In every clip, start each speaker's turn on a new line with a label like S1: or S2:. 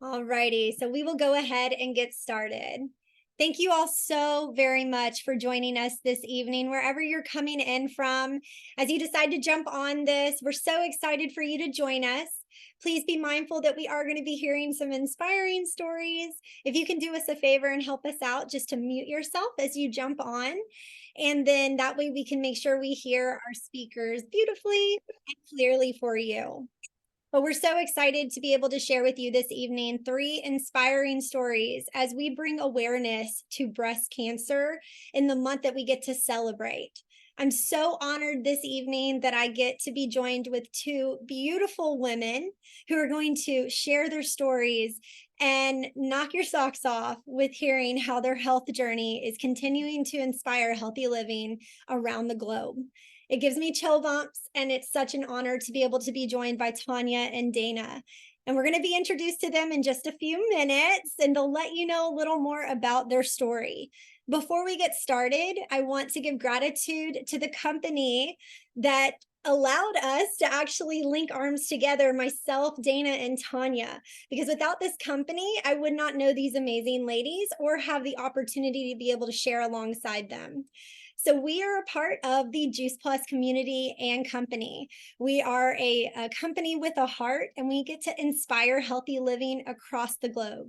S1: Alrighty, so we will go ahead and get started. Thank you all so very much for joining us this evening, wherever you're coming in from. As you decide to jump on this, we're so excited for you to join us. Please be mindful that we are going to be hearing some inspiring stories. If you can do us a favor and help us out, just to mute yourself as you jump on. And then that way we can make sure we hear our speakers beautifully and clearly for you. But we're so excited to be able to share with you this evening 3 inspiring stories as we bring awareness to breast cancer in the month that we get to celebrate. I'm so honored this evening that I get to be joined with 2 beautiful women who are going to share their stories and knock your socks off with hearing how their health journey is continuing to inspire healthy living around the globe. It gives me chill bumps, and it's such an honor to be able to be joined by Tanya and Dana. And we're going to be introduced to them in just a few minutes, and they'll let you know a little more about their story. Before we get started, I want to give gratitude to the company that allowed us to actually link arms together, myself, Dana, and Tanya, because without this company, I would not know these amazing ladies or have the opportunity to be able to share alongside them. So we are a part of the Juice Plus community and company. We are a company with a heart, and we get to inspire healthy living across the globe.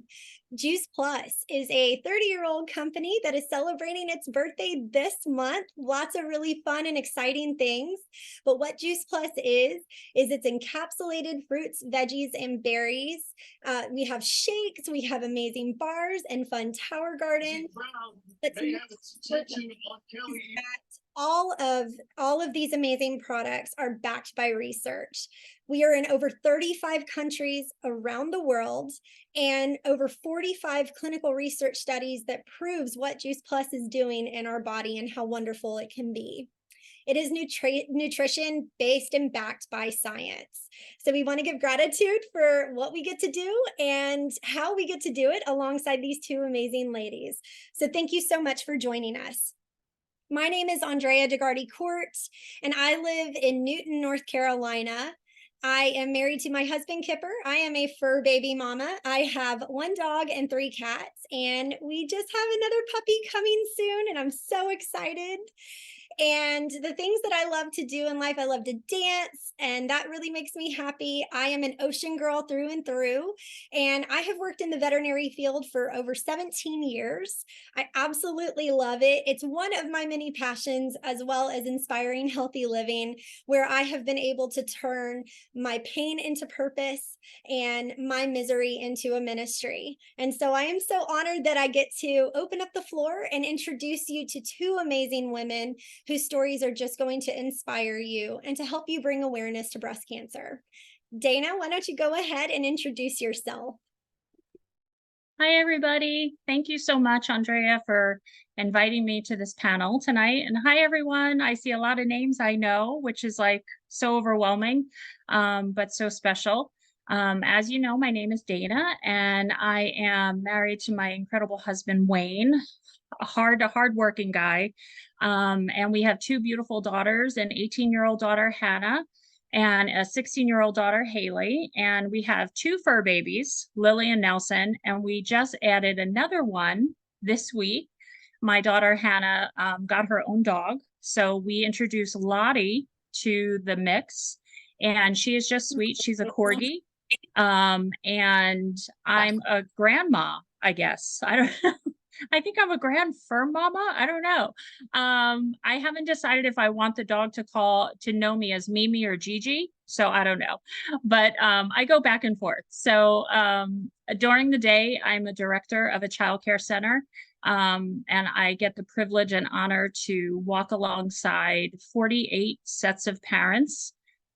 S1: Juice Plus is a 30-year-old company that is celebrating its birthday this month. Lots of really fun and exciting things. But what Juice Plus is it's encapsulated fruits, veggies, and berries. We have shakes, we have amazing bars and fun tower gardens. But all of these amazing products are backed by research. We are in over 35 countries around the world and over 45 clinical research studies that proves what Juice Plus is doing in our body and how wonderful it can be. It is nutrition based and backed by science. So we want to give gratitude for what we get to do and how we get to do it alongside these 2 amazing ladies. So thank you so much for joining us. My name is Andrea DeGardi Court, and I live in Newton, North Carolina. I am married to my husband, Kipper. I am a fur baby mama. I have 1 dog and 3 cats, and we just have another puppy coming soon, and I'm so excited. And the things that I love to do in life, I love to dance, and that really makes me happy. I am an ocean girl through and through, and I have worked in the veterinary field for over 17 years. I absolutely love it. It's one of my many passions, as well as inspiring healthy living, where I have been able to turn my pain into purpose and my misery into a ministry. And so I am so honored that I get to open up the floor and introduce you to 2 amazing women whose stories are just going to inspire you and to help you bring awareness to breast cancer. Dana, why don't you go ahead and introduce yourself?
S2: Hi, everybody. Thank you so much, Andrea, for inviting me to this panel tonight. And hi, everyone. I see a lot of names I know, which is like so overwhelming, but so special. As you know, my name is Dana, and I am married to my incredible husband, Wayne, a hardworking guy. And we have 2 beautiful daughters, an 18-year-old daughter, Hannah, and a 16-year-old daughter, Haley. And we have 2 fur babies, Lily and Nelson. And we just added another one this week. My daughter, Hannah, got her own dog. So we introduced Lottie to the mix. And she is just sweet. She's a corgi. And I'm a grandma, I guess. I don't I think I'm a grand fur mama. I don't know. I haven't decided if I want the dog to know me as Mimi or Gigi. So I don't know. But I go back and forth. So during the day, I'm a director of a childcare center. And I get the privilege and honor to walk alongside 48 sets of parents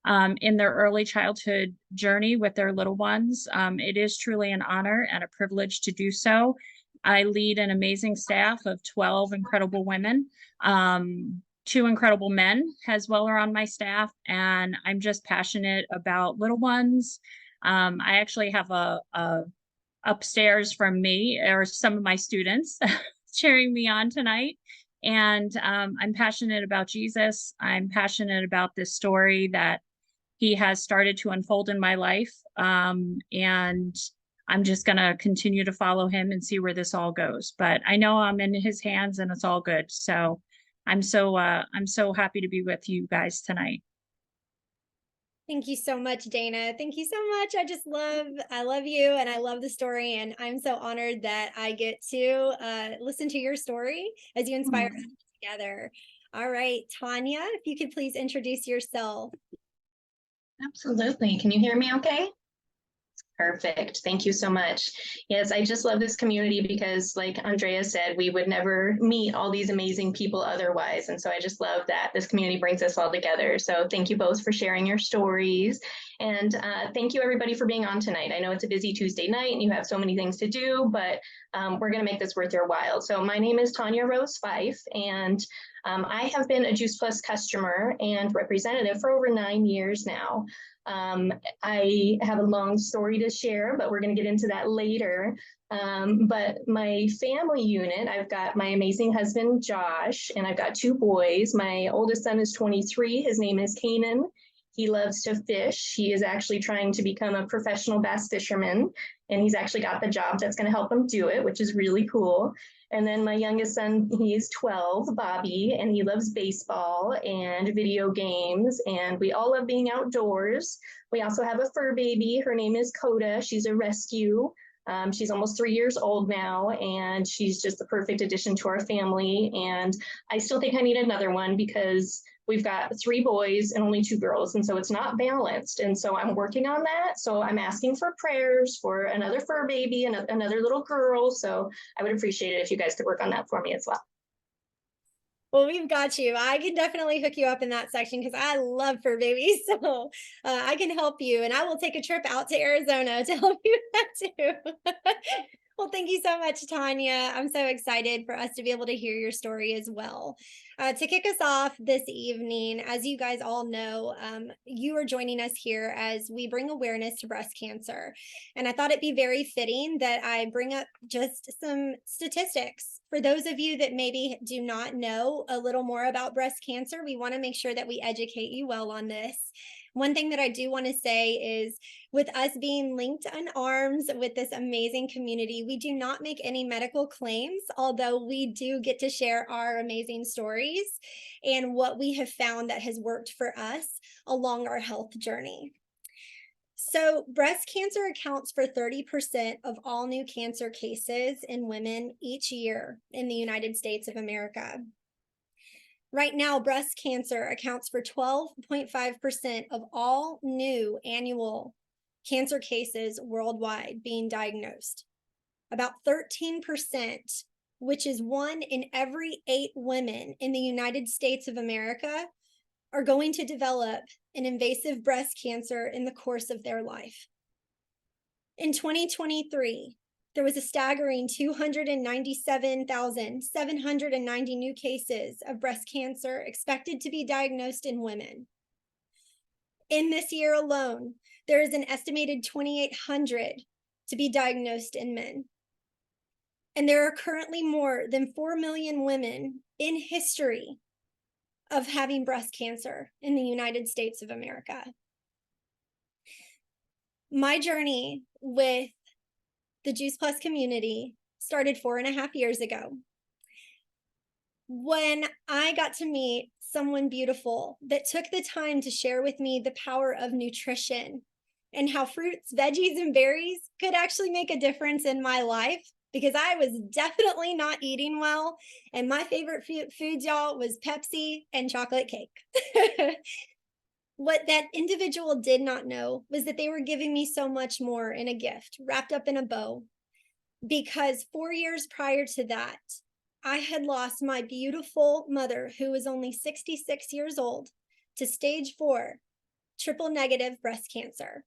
S2: in their early childhood journey with their little ones. It is truly an honor and a privilege to do so. I lead an amazing staff of 12 incredible women. 2 incredible men as well are on my staff, and I'm just passionate about little ones. I actually have a upstairs from me or some of my students cheering me on tonight. And I'm passionate about Jesus. I'm passionate about this story that he has started to unfold in my life. And I'm just going to continue to follow him and see where this all goes. But I know I'm in his hands and it's all good. So I'm so happy to be with you guys tonight.
S1: Thank you so much, Dana. Thank you so much. I love you and I love the story. And I'm so honored that I get to listen to your story as you inspire us together. All right, Tanya, if you could please introduce yourself.
S3: Absolutely. Can you hear me okay? Perfect. Thank you so much. Yes, I just love this community because, like Andrea said, we would never meet all these amazing people otherwise. And so I just love that this community brings us all together. So thank you both for sharing your stories. And thank you, everybody, for being on tonight. I know it's a busy Tuesday night and you have so many things to do, but we're going to make this worth your while. So my name is Tanya Rose Fife, and I have been a Juice Plus customer and representative for over 9 years now. I have a long story to share, but we're going to get into that later. But my family unit, I've got my amazing husband, Josh, and I've got 2 boys. My oldest son is 23. His name is Kanan. He loves to fish. He is actually trying to become a professional bass fisherman, and he's actually got the job that's going to help him do it, which is really cool. And then my youngest son, he's 12, Bobby, and he loves baseball and video games, and we all love being outdoors. We also have a fur baby. Her name is Coda. She's a rescue. She's almost 3 years old now, and she's just the perfect addition to our family. And I still think I need another one because we've got 3 boys and only 2 girls, and so it's not balanced. And so I'm working on that. So I'm asking for prayers for another fur baby and another little girl. So I would appreciate it if you guys could work on that for me as well.
S1: Well, we've got you. I can definitely hook you up in that section because I love fur babies. So I can help you, and I will take a trip out to Arizona to help you with that too. Well, thank you so much, Tanya. I'm so excited for us to be able to hear your story as well. To kick us off this evening, as you guys all know, you are joining us here as we bring awareness to breast cancer. And I thought it'd be very fitting that I bring up just some statistics. For those of you that maybe do not know a little more about breast cancer, we want to make sure that we educate you well on this. One thing that I do want to say is, with us being linked in arms with this amazing community, we do not make any medical claims, although we do get to share our amazing stories and what we have found that has worked for us along our health journey. So breast cancer accounts for 30% of all new cancer cases in women each year in the United States of America. Right now, breast cancer accounts for 12.5% of all new annual cancer cases worldwide being diagnosed. About 13%, which is 1 in every 8 women in the United States of America, are going to develop an invasive breast cancer in the course of their life. In 2023, there was a staggering 297,790 new cases of breast cancer expected to be diagnosed in women. In this year alone, there is an estimated 2,800 to be diagnosed in men. And there are currently more than 4 million women in history of having breast cancer in the United States of America. My journey with the Juice Plus community started 4.5 years ago, when I got to meet someone beautiful that took the time to share with me the power of nutrition and how fruits, veggies, and berries could actually make a difference in my life, because I was definitely not eating well. And my favorite foods, y'all, was Pepsi and chocolate cake. What that individual did not know was that they were giving me so much more in a gift wrapped up in a bow. Because 4 years prior to that, I had lost my beautiful mother, who was only 66 years old, to stage 4 triple negative breast cancer.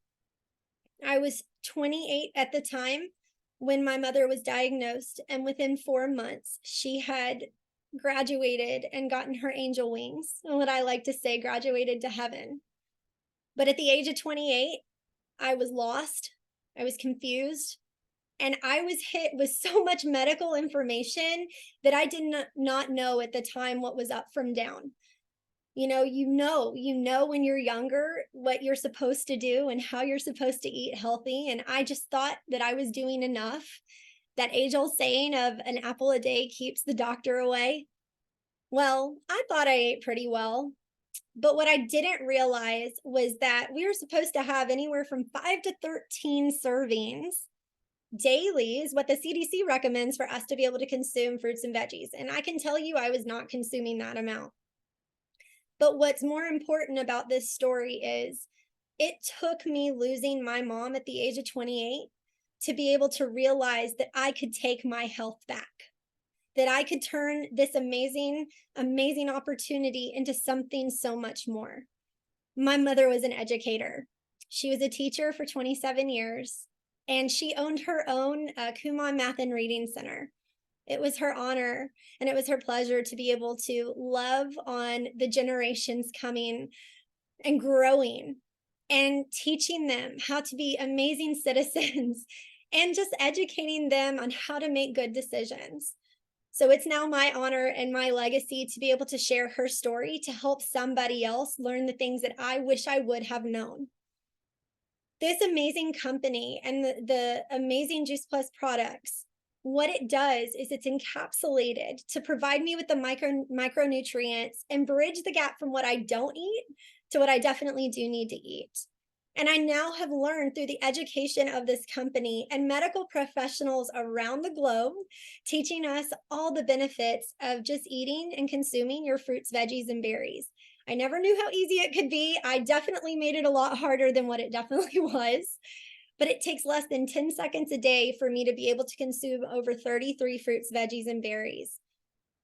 S1: I was 28 at the time when my mother was diagnosed, and within 4 months, she had graduated and gotten her angel wings, and what I like to say, graduated to heaven. But at the age of 28, I was lost, I was confused, and I was hit with so much medical information that I did not know at the time what was up from down. You know when you're younger what you're supposed to do and how you're supposed to eat healthy. And I just thought that I was doing enough. That age-old saying of an apple a day keeps the doctor away. Well, I thought I ate pretty well. But what I didn't realize was that we were supposed to have anywhere from 5 to 13 servings daily is what the CDC recommends for us to be able to consume fruits and veggies. And I can tell you I was not consuming that amount. But what's more important about this story is it took me losing my mom at the age of 28 to be able to realize that I could take my health back, that I could turn this amazing, amazing opportunity into something so much more. My mother was an educator. She was a teacher for 27 years, and she owned her own Kumon Math and Reading Center. It was her honor and it was her pleasure to be able to love on the generations coming and growing and teaching them how to be amazing citizens and just educating them on how to make good decisions. So it's now my honor and my legacy to be able to share her story to help somebody else learn the things that I wish I would have known. This amazing company and the amazing Juice Plus products, what it does is it's encapsulated to provide me with the micronutrients and bridge the gap from what I don't eat to what I definitely do need to eat. And I now have learned through the education of this company and medical professionals around the globe, teaching us all the benefits of just eating and consuming your fruits, veggies, and berries. I never knew how easy it could be. I definitely made it a lot harder than what it definitely was. But it takes less than 10 seconds a day for me to be able to consume over 33 fruits, veggies, and berries.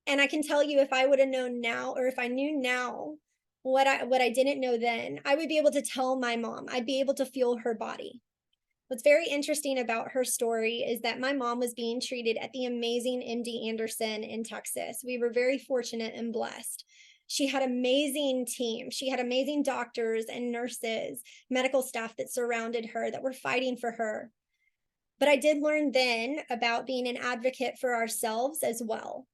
S1: And I can tell you, if I would have known now, or if I knew now what I didn't know then, I would be able to tell my mom. I'd be able to feel her body. What's very interesting about her story is that my mom was being treated at the amazing MD Anderson in Texas. We were very fortunate and blessed. She had an amazing team. She had amazing doctors and nurses, medical staff that surrounded her that were fighting for her. But I did learn then about being an advocate for ourselves as well.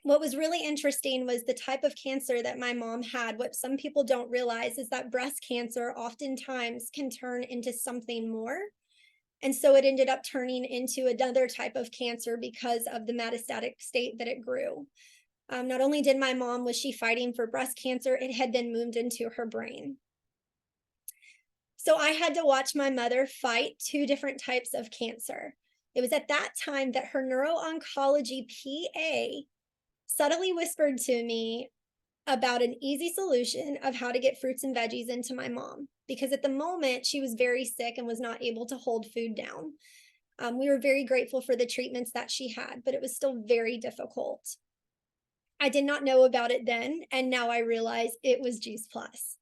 S1: What was really interesting was the type of cancer that my mom had. What some people don't realize is that breast cancer oftentimes can turn into something more. And so it ended up turning into another type of cancer because of the metastatic state that it grew. Not only did my mom, was she fighting for breast cancer, it had then moved into her brain. So I had to watch my mother fight 2 different types of cancer. It was at that time that her neuro-oncology PA subtly whispered to me about an easy solution of how to get fruits and veggies into my mom. Because at the moment, she was very sick and was not able to hold food down. We were very grateful for the treatments that she had, but it was still very difficult. I did not know about it then, and now I realize it was Juice Plus.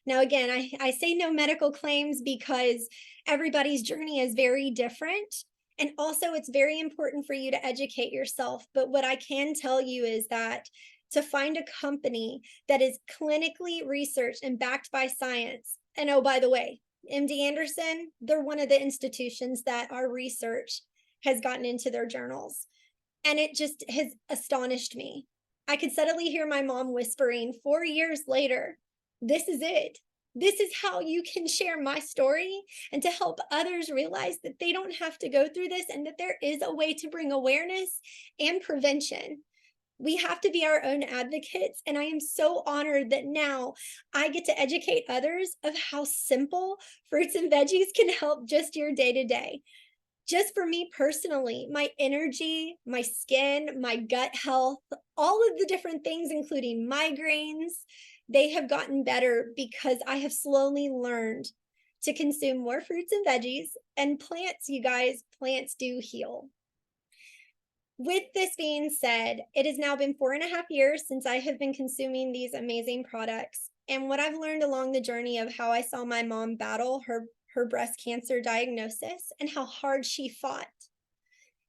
S1: Now, again, I say no medical claims because everybody's journey is very different. And also, it's very important for you to educate yourself. But what I can tell you is that to find a company that is clinically researched and backed by science, and oh, by the way, MD Anderson, they're one of the institutions that our research has gotten into their journals. And it just has astonished me. I could suddenly hear my mom whispering 4 years later, this is it. This is how you can share my story and to help others realize that they don't have to go through this and that there is a way to bring awareness and prevention. We have to be our own advocates. And I am so honored that now I get to educate others of how simple fruits and veggies can help just your day-to-day. Just for me personally, my energy, my skin, my gut health, all of the different things, including migraines, they have gotten better because I have slowly learned to consume more fruits and veggies and plants. You guys, plants do heal. With this being said, it has now been 4.5 years since I have been consuming these amazing products. And what I've learned along the journey of how I saw my mom battle her breast cancer diagnosis and how hard she fought,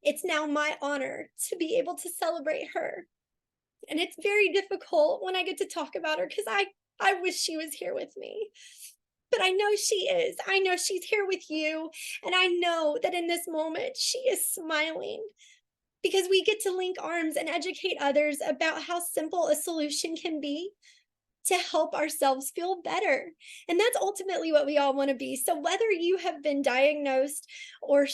S1: it's now my honor to be able to celebrate her. And it's very difficult when I get to talk about her because I wish she was here with me. But I know she is. I know she's here with you. And I know that in this moment, she is smiling because we get to link arms and educate others about how simple a solution can be to help ourselves feel better. And that's ultimately what we all want to be. So whether you have been diagnosed or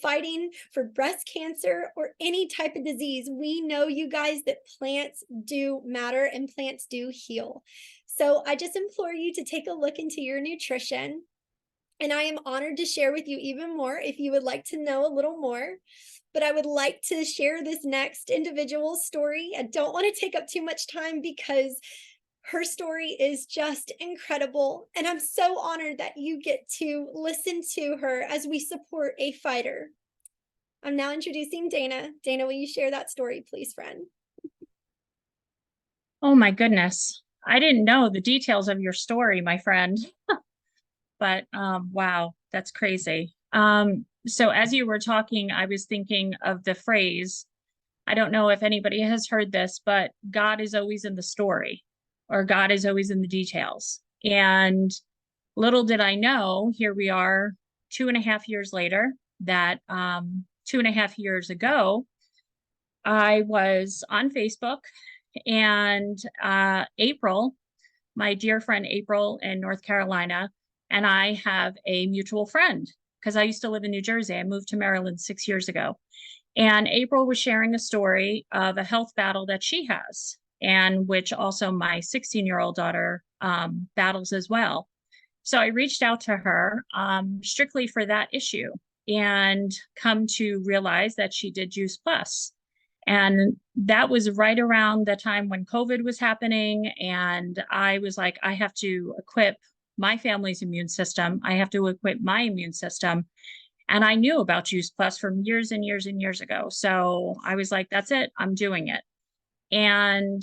S1: fighting for breast cancer or any type of disease, we know, you guys, that plants do matter and plants do heal. So I just implore you to take a look into your nutrition. And I am honored to share with you even more if you would like to know a little more. But I would like to share this next individual story. I don't want to take up too much time because her story is just incredible. And I'm so honored that you get to listen to her as we support a fighter. I'm now introducing Dana. Dana, will you share that story, please, friend?
S2: Oh my goodness. I didn't know the details of your story, my friend. But wow, that's crazy. So as you were talking, I was thinking of the phrase, I don't know if anybody has heard this, but God is always in the story, or God is always in the details. And little did I know, here we are 2.5 years later, that 2.5 years ago, I was on Facebook, and April, my dear friend April in North Carolina, and I have a mutual friend, because I used to live in New Jersey. I moved to Maryland 6 years ago. And April was sharing a story of a health battle that she has, and which also my 16-year-old daughter battles as well. So I reached out to her strictly for that issue, and come to realize that she did Juice Plus. And that was right around the time when COVID was happening. And I was like, I have to equip my family's immune system. I have to equip my immune system. And I knew about Juice Plus from years and years and years ago. So I was like, that's it, I'm doing it. And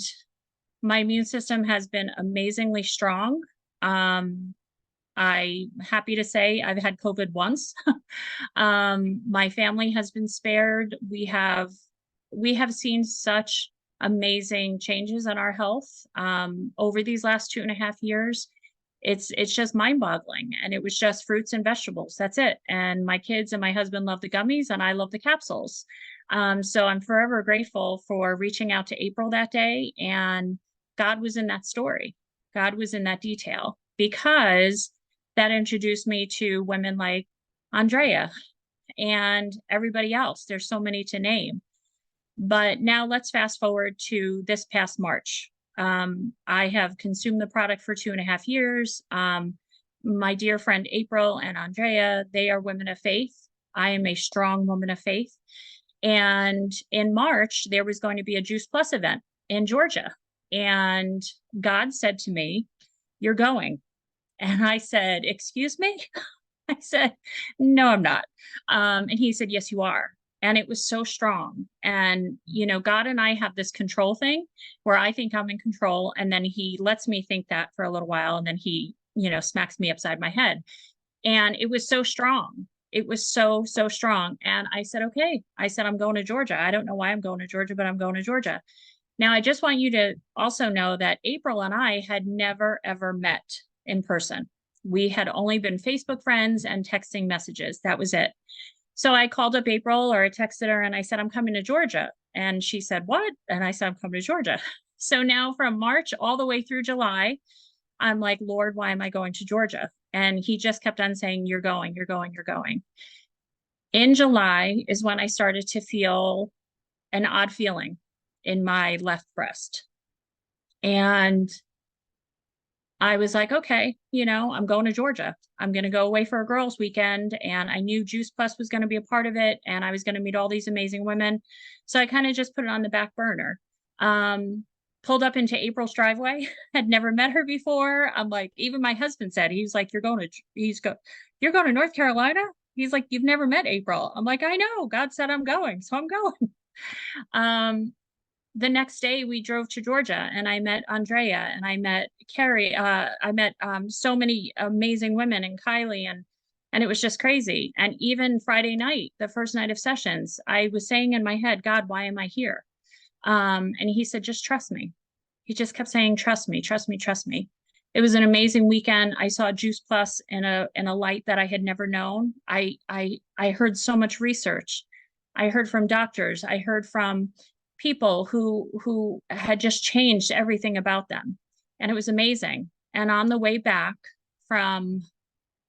S2: my immune system has been amazingly strong. I'm happy to say I've had COVID once. My family has been spared. We have seen such amazing changes in our health over these last 2.5 years. It's just mind-boggling. And it was just fruits and vegetables. That's it. And my kids and my husband love the gummies, and I love the capsules. So I'm forever grateful for reaching out to April that day. And God was in that story. God was in that detail, because that introduced me to women like Andrea and everybody else. There's so many to name. But now let's fast forward to this past March. I have consumed the product for 2.5 years. My dear friend April and Andrea, they are women of faith. I am a strong woman of faith. And in March, there was going to be a Juice Plus event in Georgia. And God said to me, "You're going." And I said, "Excuse me?" I said, "No, I'm not." And he said, "Yes, you are." And it was so strong. And, God and I have this control thing where I think I'm in control. And then he lets me think that for a little while. And then he, smacks me upside my head. And it was so strong. It was so, so strong. And I said, okay. I said, I'm going to Georgia. I don't know why I'm going to Georgia, but I'm going to Georgia. Now, I just want you to also know that April and I had never, ever met in person. We had only been Facebook friends and texting messages. That was it. So I called up April, or I texted her, and I said, I'm coming to Georgia. And she said, what? And I said, I'm coming to Georgia. So now from March all the way through July, I'm like, Lord, why am I going to Georgia? And he just kept on saying, you're going, you're going, you're going. In July is when I started to feel an odd feeling in my left breast. And I was like, okay, I'm going to Georgia. I'm going to go away for a girls' weekend. And I knew Juice Plus was going to be a part of it. And I was going to meet all these amazing women. So I kind of just put it on the back burner. Pulled up into April's driveway, had never met her before. I'm like, even my husband said, he's like, you're going to North Carolina? He's like, you've never met April. I'm like, I know. God said I'm going. So I'm going. The next day we drove to Georgia, and I met Andrea, and I met Carrie. I met so many amazing women, and Kylie, and it was just crazy. And even Friday night, the first night of sessions, I was saying in my head, God, why am I here? And he said, just trust me. He just kept saying, trust me, trust me, trust me. It was an amazing weekend. I saw Juice Plus in a light that I had never known. I heard so much research. I heard from doctors. I heard from people who had just changed everything about them. and it was amazing. And on the way back from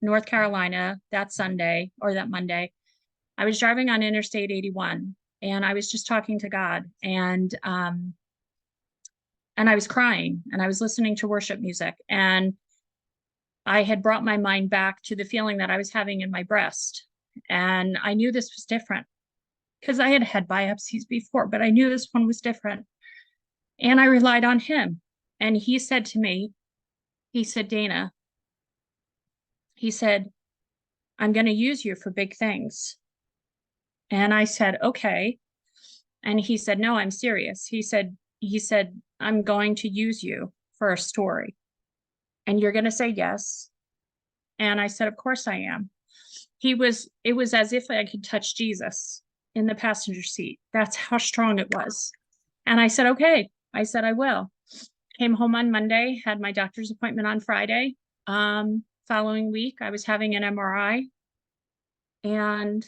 S2: North Carolina that Sunday or that Monday, I was driving on Interstate 81 and I was just talking to God, and I was crying and I was listening to worship music, and I had brought my mind back to the feeling that I was having in my breast. And I knew this was different because I had had biopsies before, but I knew this one was different. And I relied on him. And he said to me, he said, Dana, he said, I'm going to use you for big things. And I said, okay. And he said, no, I'm serious. He said, I'm going to use you for a story. And you're going to say yes. And I said, of course I am. It was as if I could touch Jesus in the passenger seat. That's how strong it was. And I said, okay. I said, I will. Came home on Monday, had my doctor's appointment on Friday. Following week, I was having an MRI. And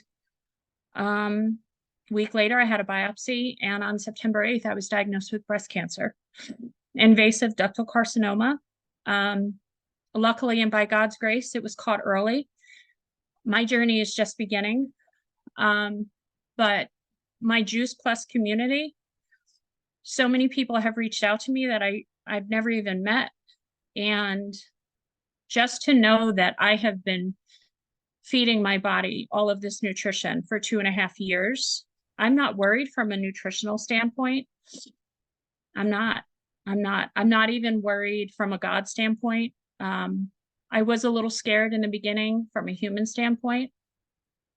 S2: week later, I had a biopsy. And on September 8th, I was diagnosed with breast cancer, invasive ductal carcinoma. Luckily, and by God's grace, it was caught early. My journey is just beginning. But my Juice Plus community, so many people have reached out to me that I've never even met. And just to know that I have been feeding my body all of this nutrition for 2.5 years, I'm not worried from a nutritional standpoint. I'm not even worried from a God standpoint. I was a little scared in the beginning from a human standpoint.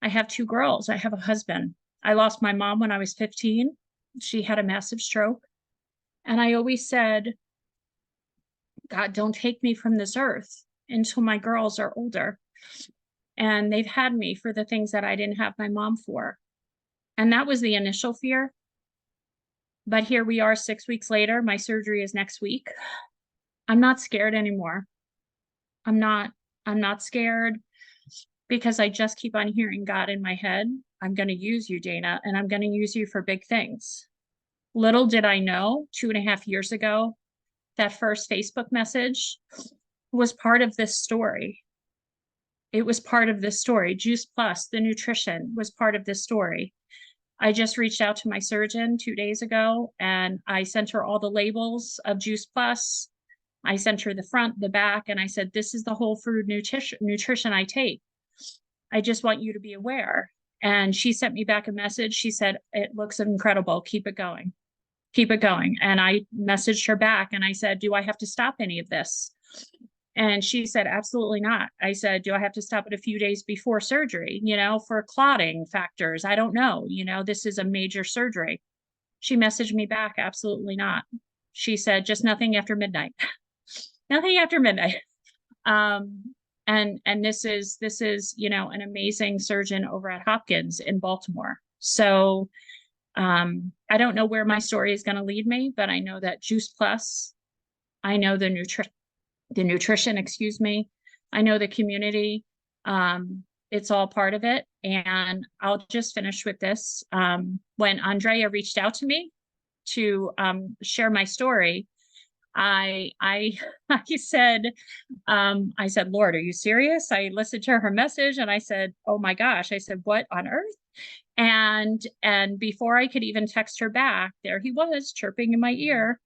S2: I have 2 girls. I have a husband. I lost my mom when I was 15. She had a massive stroke. And I always said, God, don't take me from this earth until my girls are older. And they've had me for the things that I didn't have my mom for. And that was the initial fear. But here we are 6 weeks later. My surgery is next week. I'm not scared anymore. I'm not scared because I just keep on hearing God in my head. I'm going to use you, Dana, and I'm going to use you for big things. Little did I know 2.5 years ago, that first Facebook message was part of this story. It was part of this story. Juice Plus, the nutrition, was part of this story. I just reached out to my surgeon 2 days ago, and I sent her all the labels of Juice Plus. I sent her the front, the back, and I said, this is the whole food nutrition I take. I just want you to be aware. And she sent me back a message. She said, it looks incredible. Keep it going. Keep it going. And I messaged her back and I said, do I have to stop any of this? And she said, absolutely not. I said, do I have to stop it a few days before surgery, for clotting factors? I don't know. This is a major surgery. She messaged me back, absolutely not. She said, just nothing after midnight. Nothing after midnight. And this is, an amazing surgeon over at Hopkins in Baltimore. So I don't know where my story is going to lead me, but I know that Juice Plus, I know the nutrition, excuse me. I know the community. It's all part of it. And I'll just finish with this. When Andrea reached out to me to share my story, I said, Lord, are you serious? I listened to her message and I said, oh my gosh. I said, what on earth? And before I could even text her back, there he was chirping in my ear.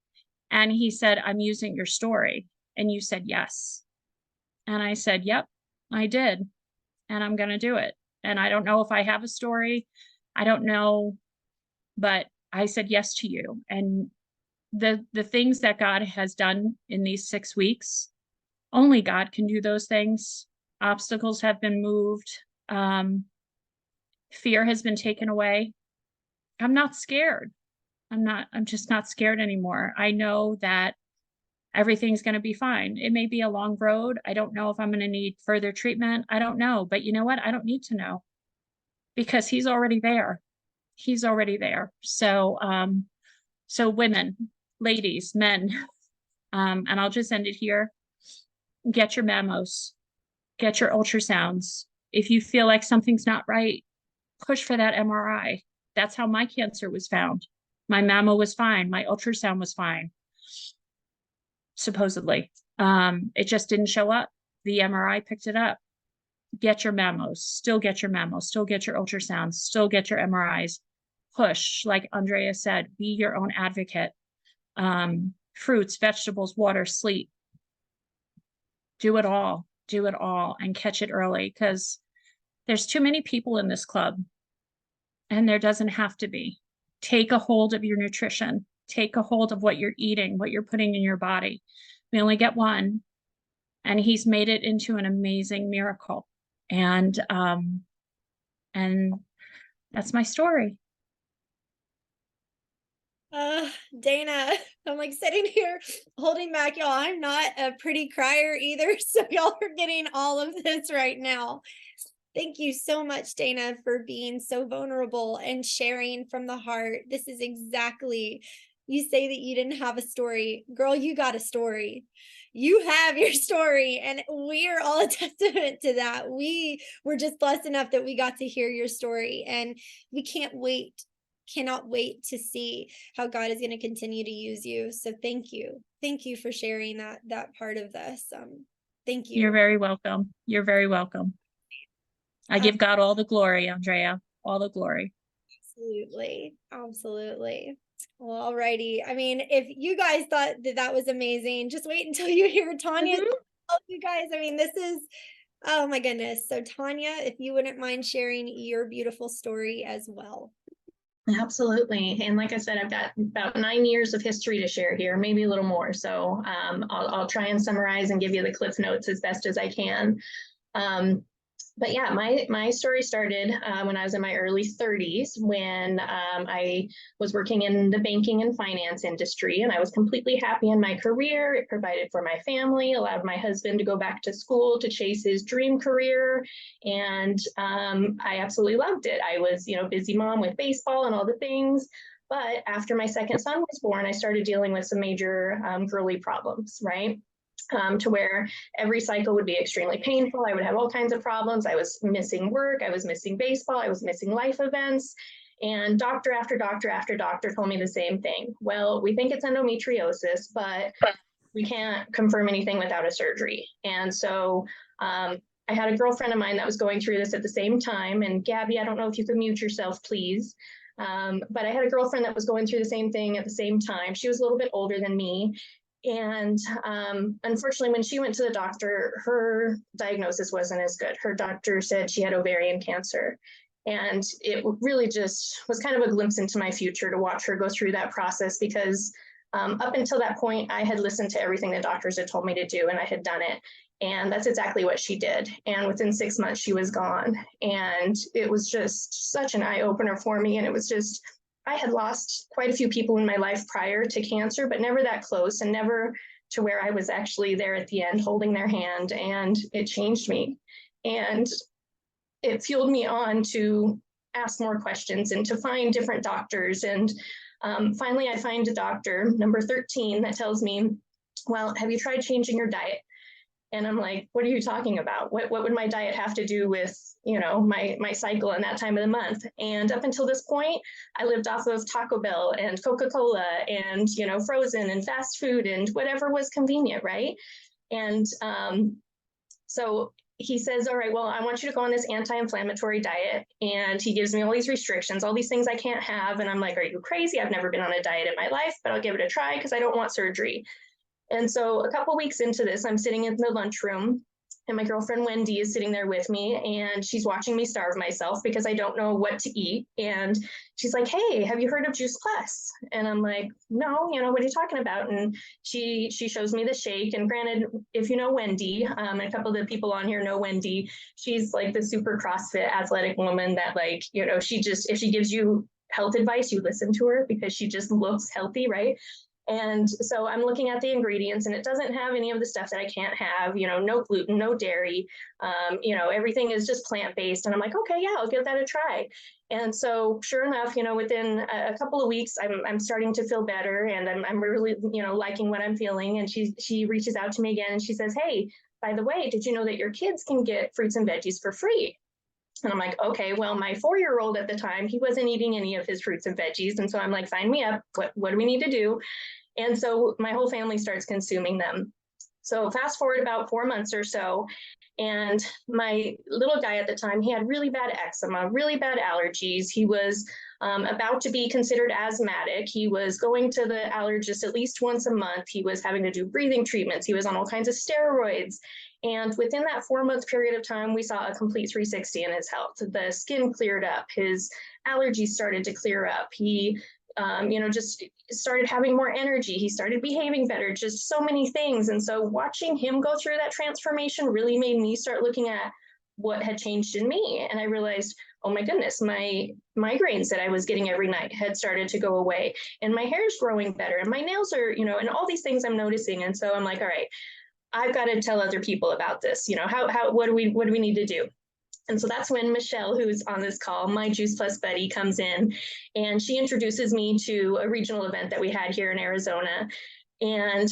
S2: And he said, I'm using your story. And you said, yes. And I said, yep, I did. And I'm going to do it. And I don't know if I have a story. I don't know, but I said yes to you. And the things that God has done in these 6 weeks, only God can do those things. Obstacles have been moved. Fear has been taken away. I'm not scared. I'm just not scared anymore. I know that everything's going to be fine. It may be a long road. I don't know if I'm going to need further treatment. I don't know. But you know what? I don't need to know because he's already there. He's already there. So, so women, ladies, men, and I'll just end it here. Get your mammos, get your ultrasounds. If you feel like something's not right, push for that MRI. That's how my cancer was found. My mammo was fine. My ultrasound was fine. supposedly. It just didn't show up. The MRI picked it up. Get your memos, still get your memos, still get your ultrasounds, still get your MRIs. Push, like Andrea said, be your own advocate. Fruits, vegetables, water, sleep. Do it all and catch it early, because there's too many people in this club, and there doesn't have to be. Take a hold of your nutrition, take a hold of what you're eating, what you're putting in your body. We only get one, and he's made it into an amazing miracle. And that's my story.
S1: Dana, I'm like sitting here holding back, y'all. I'm not a pretty crier either, so y'all are getting all of this right now. Thank you so much, Dana, for being so vulnerable and sharing from the heart. This is exactly, you say that you didn't have a story. Girl, you got a story. You have your story, and we are all a testament to that. We were just blessed enough that we got to hear your story, and we cannot wait to see how God is going to continue to use you. So thank you for sharing that part of this. Thank you.
S2: You're very welcome. You're very welcome. I give God all the glory, Andrea, all the glory.
S1: Absolutely. Well, alrighty. I mean, if you guys thought that was amazing, just wait until you hear Tanya. You guys, I mean, this is, oh my goodness. So Tanya, if you wouldn't mind sharing your beautiful story as well.
S3: Absolutely. And like I said, I've got about 9 years of history to share here, maybe a little more. So I'll try and summarize and give you the cliff notes as best as I can. But yeah, my story started when I was in my early 30s, when I was working in the banking and finance industry, and I was completely happy in my career. It provided for my family, allowed my husband to go back to school to chase his dream career, and I absolutely loved it. I was, busy mom with baseball and all the things. But after my second son was born, I started dealing with some major girly problems, right? To where every cycle would be extremely painful. I would have all kinds of problems. I was missing work. I was missing baseball. I was missing life events. And doctor after doctor after doctor told me the same thing. Well, we think it's endometriosis, but we can't confirm anything without a surgery. And so I had a girlfriend of mine that was going through this at the same time. And Gabby, I don't know if you could mute yourself, please. But I had a girlfriend that was going through the same thing at the same time. She was a little bit older than me. And unfortunately, when she went to the doctor, her diagnosis wasn't as good. Her doctor said she had ovarian cancer. And it really just was kind of a glimpse into my future to watch her go through that process, because up until that point, I had listened to everything the doctors had told me to do, and I had done it. And that's exactly what she did. And within 6 months, she was gone. And it was just such an eye opener for me. And it was just, I had lost quite a few people in my life prior to cancer, but never that close, and never to where I was actually there at the end holding their hand. And it changed me. And it fueled me on to ask more questions and to find different doctors. And finally, I find a doctor, number 13, that tells me, well, have you tried changing your diet? And I'm like, what are you talking about? What would my diet have to do with, my cycle and that time of the month? And up until this point, I lived off of Taco Bell and Coca-Cola and, frozen and fast food and whatever was convenient, right? And so he says, all right, well, I want you to go on this anti-inflammatory diet. And he gives me all these restrictions, all these things I can't have. And I'm like, are you crazy? I've never been on a diet in my life, but I'll give it a try because I don't want surgery. And so a couple weeks into this, I'm sitting in the lunchroom, and my girlfriend Wendy is sitting there with me, and she's watching me starve myself because I don't know what to eat. And she's like, hey, have you heard of Juice Plus? And I'm like, no, what are you talking about? And she shows me the shake. And granted, if you know Wendy, and a couple of the people on here know Wendy, she's like the super CrossFit athletic woman that she just, if she gives you health advice, you listen to her because she just looks healthy, right? And so I'm looking at the ingredients, and it doesn't have any of the stuff that I can't have, no gluten, no dairy, everything is just plant-based. And I'm like, okay, yeah, I'll give that a try. And so sure enough, within a couple of weeks, I'm starting to feel better, and I'm really, liking what I'm feeling. And she reaches out to me again, and she says, hey, by the way, did you know that your kids can get fruits and veggies for free? And I'm like, okay, well, my 4-year-old at the time, he wasn't eating any of his fruits and veggies. And so I'm like, sign me up. What do we need to do? And so my whole family starts consuming them. So fast forward about 4 months or so, and my little guy at the time, he had really bad eczema, really bad allergies. He was about to be considered asthmatic. He was going to the allergist at least once a month. He was having to do breathing treatments. He was on all kinds of steroids. And within that 4-month period of time, we saw a complete 360 in his health. The skin cleared up. His allergies started to clear up. He just started having more energy. He started behaving better, just so many things. And so watching him go through that transformation really made me start looking at what had changed in me. And I realized, oh my goodness, my migraines that I was getting every night had started to go away, and my hair's growing better, and my nails are, and all these things I'm noticing. And so I'm like, all right, I've got to tell other people about this. What do we need to do? And so that's when Michelle, who's on this call, my Juice Plus buddy, comes in, and she introduces me to a regional event that we had here in Arizona. And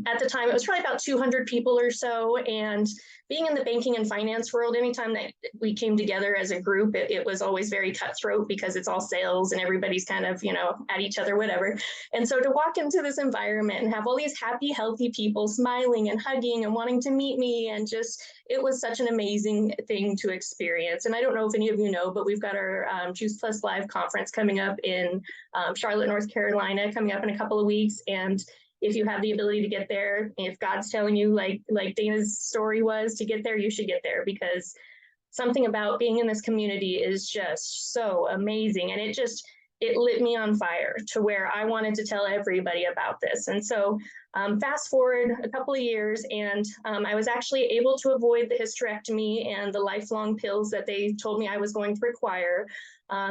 S3: at the time, it was probably about 200 people or so. And being in the banking and finance world, anytime that we came together as a group, it was always very cutthroat because it's all sales and everybody's kind of, at each other, whatever. And so to walk into this environment and have all these happy, healthy people smiling and hugging and wanting to meet me, and just, it was such an amazing thing to experience. And I don't know if any of you know, but we've got our Juice Plus Live conference coming up in Charlotte, North Carolina, coming up in a couple of weeks. And if you have the ability to get there, if God's telling you, like Dana's story was, to get there, you should get there, because something about being in this community is just so amazing. And it lit me on fire to where I wanted to tell everybody about this. And so fast forward a couple of years, and I was actually able to avoid the hysterectomy and the lifelong pills that they told me I was going to require.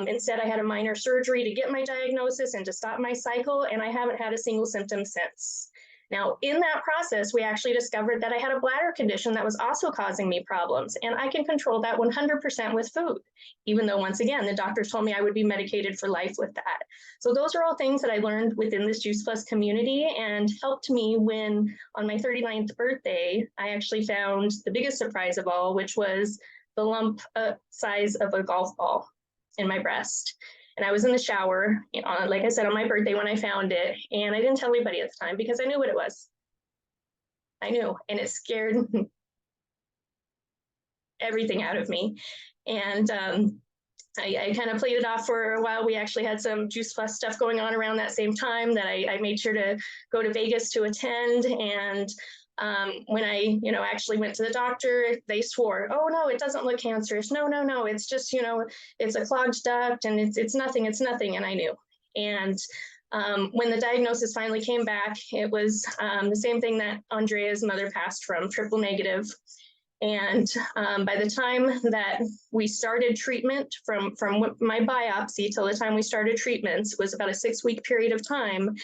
S3: Instead, I had a minor surgery to get my diagnosis and to stop my cycle, and I haven't had a single symptom since. Now, in that process, we actually discovered that I had a bladder condition that was also causing me problems, and I can control that 100% with food, even though, once again, the doctors told me I would be medicated for life with that. So those are all things that I learned within this Juice Plus community, and helped me when, on my 39th birthday, I actually found the biggest surprise of all, which was the lump size of a golf ball in my breast. And I was in the shower, like I said, on my birthday when I found it. And I didn't tell anybody at the time because I knew what it was. I knew, and it scared everything out of me. And I kind of played it off for a while. We actually had some Juice Plus stuff going on around that same time that I made sure to go to Vegas to attend. And when I, actually went to the doctor, they swore, oh no, it doesn't look cancerous. No, it's just, it's a clogged duct, and it's nothing. And I knew. And when the diagnosis finally came back, it was the same thing that Andrea's mother passed from, triple negative. And by the time that we started treatment, from my biopsy till the time we started treatments, was about a 6-week period of time.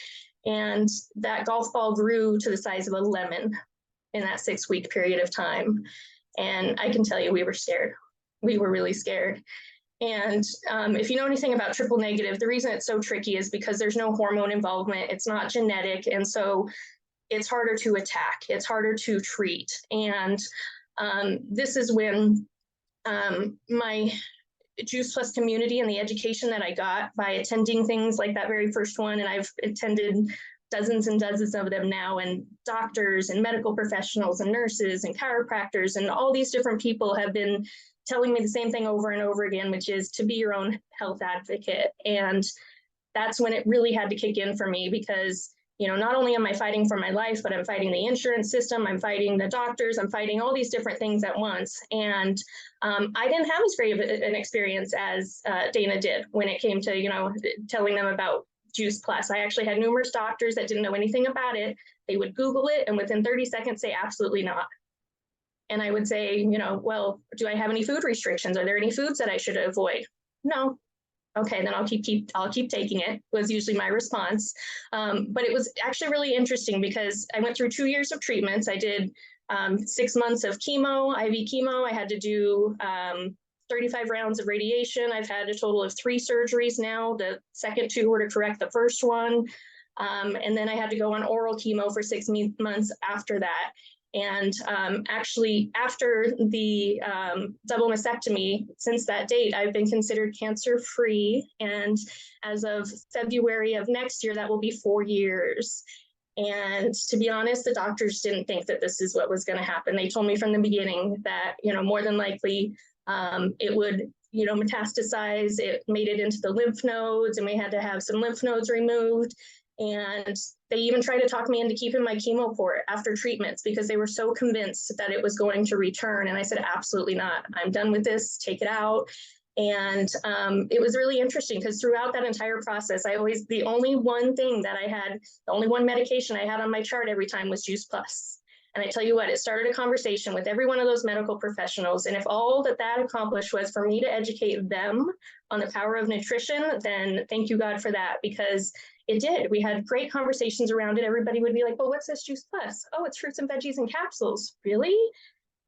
S3: And that golf ball grew to the size of a lemon in that 6-week period of time. And I can tell you, we were scared. We were really scared. And if you know anything about triple negative, the reason it's so tricky is because there's no hormone involvement. It's not genetic. And so it's harder to attack. It's harder to treat. And this is when my Juice Plus community and the education that I got by attending things like that very first one, and I've attended dozens and dozens of them now, and doctors and medical professionals and nurses and chiropractors and all these different people have been telling me the same thing over and over again, which is to be your own health advocate. And that's when it really had to kick in for me, because not only am I fighting for my life, but I'm fighting the insurance system, I'm fighting the doctors, I'm fighting all these different things at once. And I didn't have as great of an experience as Dana did when it came to, telling them about Juice Plus. I actually had numerous doctors that didn't know anything about it. They would Google it and within 30 seconds say, absolutely not. And I would say, well, do I have any food restrictions? Are there any foods that I should avoid? No. Okay, then I'll keep taking it, was usually my response. But it was actually really interesting because I went through 2 years of treatments. I did 6 months of chemo, IV chemo. I had to do 35 rounds of radiation. I've had a total of 3 surgeries now. The second 2 were to correct the first one. And then I had to go on oral chemo for 6 months after that. And actually, after the double mastectomy, since that date, I've been considered cancer-free. And as of February of next year, that will be 4 years. And to be honest, the doctors didn't think that this is what was going to happen. They told me from the beginning that, more than likely it would, metastasize. It made it into the lymph nodes, and we had to have some lymph nodes removed. And they even tried to talk me into keeping my chemo port after treatments because they were so convinced that it was going to return. And I said, absolutely not. I'm done with this. Take it out. And it was really interesting because throughout that entire process, the only one medication I had on my chart every time was Juice Plus. And I tell you what, it started a conversation with every one of those medical professionals. And if all that accomplished was for me to educate them on the power of nutrition, then thank you, God, for that, because it did. We had great conversations around it. Everybody would be like, well, what's this Juice Plus? Oh, it's fruits and veggies and capsules. Really?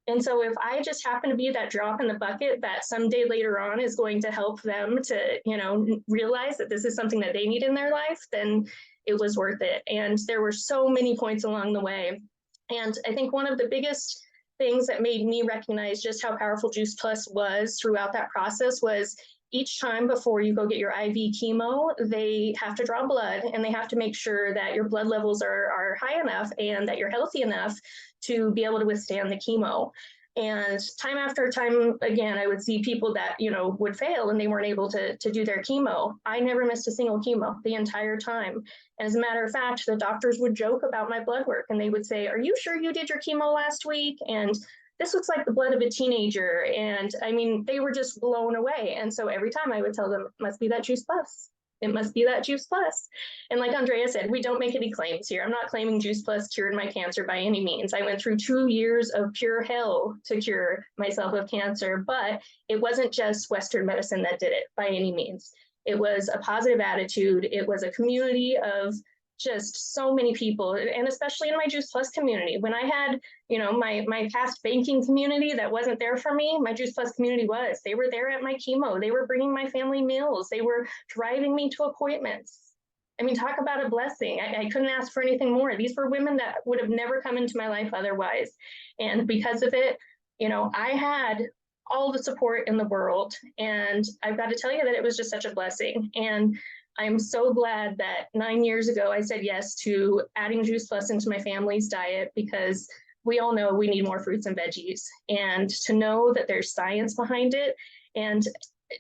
S3: And so if I just happen to be that drop in the bucket that someday later on is going to help them to, realize that this is something that they need in their life, then it was worth it. And there were so many points along the way. And I think one of the biggest things that made me recognize just how powerful Juice Plus was throughout that process was each time before you go get your IV chemo, they have to draw blood, and they have to make sure that your blood levels are high enough and that you're healthy enough to be able to withstand the chemo. And time after time, again, I would see people that, would fail and they weren't able to do their chemo. I never missed a single chemo the entire time. As a matter of fact, the doctors would joke about my blood work, and they would say, are you sure you did your chemo last week? And this looks like the blood of a teenager. And I mean, they were just blown away. And so every time I would tell them, it must be that Juice Plus. It must be that Juice Plus. And like Andrea said, we don't make any claims here. I'm not claiming Juice Plus cured my cancer by any means. I went through 2 years of pure hell to cure myself of cancer, but it wasn't just Western medicine that did it by any means. It was a positive attitude. It was a community of just so many people, and especially in my Juice Plus community. When I had, my past banking community that wasn't there for me, my Juice Plus community was. They were there at my chemo. They were bringing my family meals. They were driving me to appointments. I mean, talk about a blessing. I couldn't ask for anything more. These were women that would have never come into my life otherwise. And because of it, I had all the support in the world. And I've got to tell you that it was just such a blessing. And I'm so glad that 9 years ago, I said yes to adding Juice Plus into my family's diet, because we all know we need more fruits and veggies, and to know that there's science behind it. And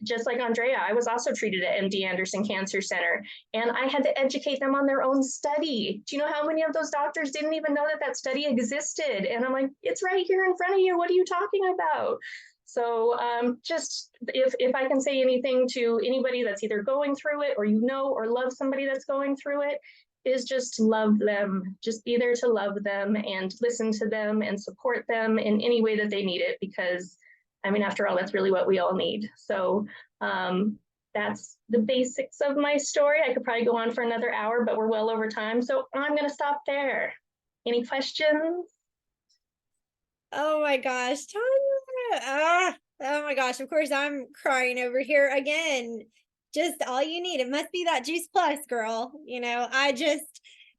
S3: just like Andrea, I was also treated at MD Anderson Cancer Center, and I had to educate them on their own study. Do you know how many of those doctors didn't even know that study existed? And I'm like, it's right here in front of you. What are you talking about? So just if I can say anything to anybody that's either going through it, or or love somebody that's going through it, is just love them. Just be there to love them and listen to them and support them in any way that they need it, because I mean, after all, that's really what we all need. So that's the basics of my story. I could probably go on for another hour, but we're well over time. So I'm going to stop there. Any questions?
S1: Oh my gosh, Tanya. Oh my gosh, of course I'm crying over here again. Just all you need. It must be that Juice Plus, girl. I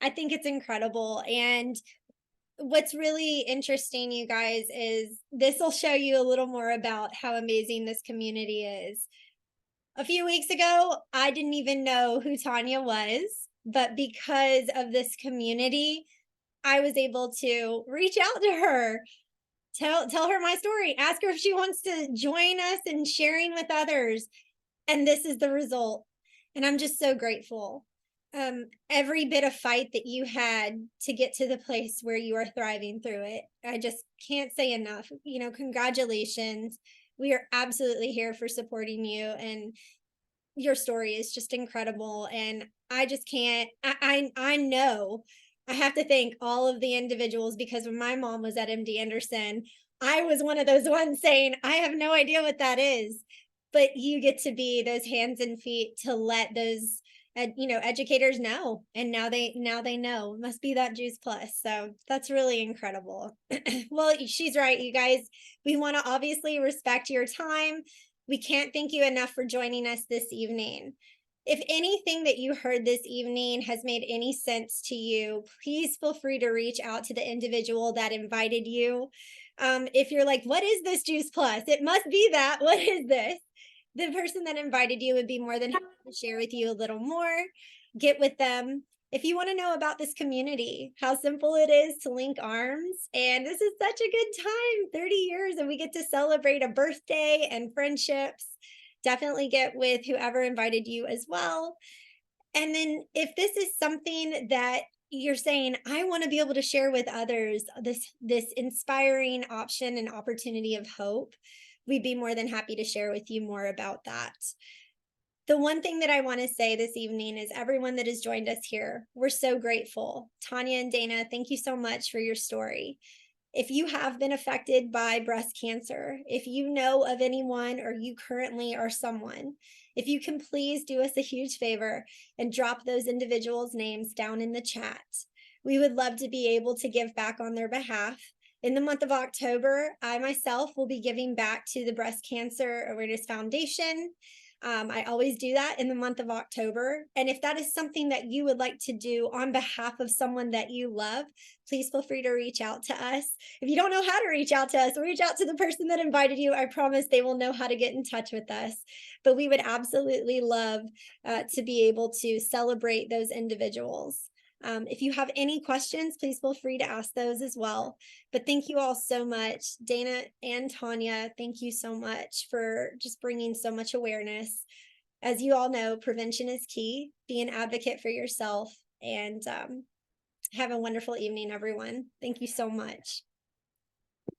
S1: think it's incredible. And what's really interesting, you guys, is this will show you a little more about how amazing this community is. A few weeks ago, I didn't even know who Tanya was, but because of this community, I was able to reach out to her, tell her my story, ask her if she wants to join us in sharing with others. And this is the result. And I'm just so grateful. Every bit of fight that you had to get to the place where you are thriving through it, I just can't say enough. Congratulations. We are absolutely here for supporting you, and your story is just incredible. And I just can't, I know I have to thank all of the individuals, because when my mom was at MD Anderson, I was one of those ones saying, I have no idea what that is. But you get to be those hands and feet to let those educators know, and now they know. It must be that Juice Plus. So that's really incredible. Well, she's right, you guys. We want to obviously respect your time. We can't thank you enough for joining us this evening. If anything that you heard this evening has made any sense to you, please feel free to reach out to the individual that invited you. If you're like, what is this Juice Plus? It must be that. What is this? The person that invited you would be more than happy to share with you a little more. Get with them. If you want to know about this community, how simple it is to link arms, and this is such a good time, 30 years, and we get to celebrate a birthday and friendships. Definitely get with whoever invited you as well. And then if this is something that you're saying, I want to be able to share with others this inspiring option and opportunity of hope, we'd be more than happy to share with you more about that. The one thing that I want to say this evening is everyone that has joined us here, we're so grateful. Tanya and Dana, thank you so much for your story. If you have been affected by breast cancer, if you know of anyone or you currently are someone, if you can please do us a huge favor and drop those individuals' names down in the chat. We would love to be able to give back on their behalf. In the month of October, I myself will be giving back to the Breast Cancer Awareness Foundation. I always do that in the month of October. And if that is something that you would like to do on behalf of someone that you love, please feel free to reach out to us. If you don't know how to reach out to us, reach out to the person that invited you. I promise they will know how to get in touch with us. But we would absolutely love to be able to celebrate those individuals. If you have any questions, please feel free to ask those as well. But thank you all so much. Dana and Tanya, thank you so much for just bringing so much awareness. As you all know, prevention is key. Be an advocate for yourself, and have a wonderful evening, everyone. Thank you so much.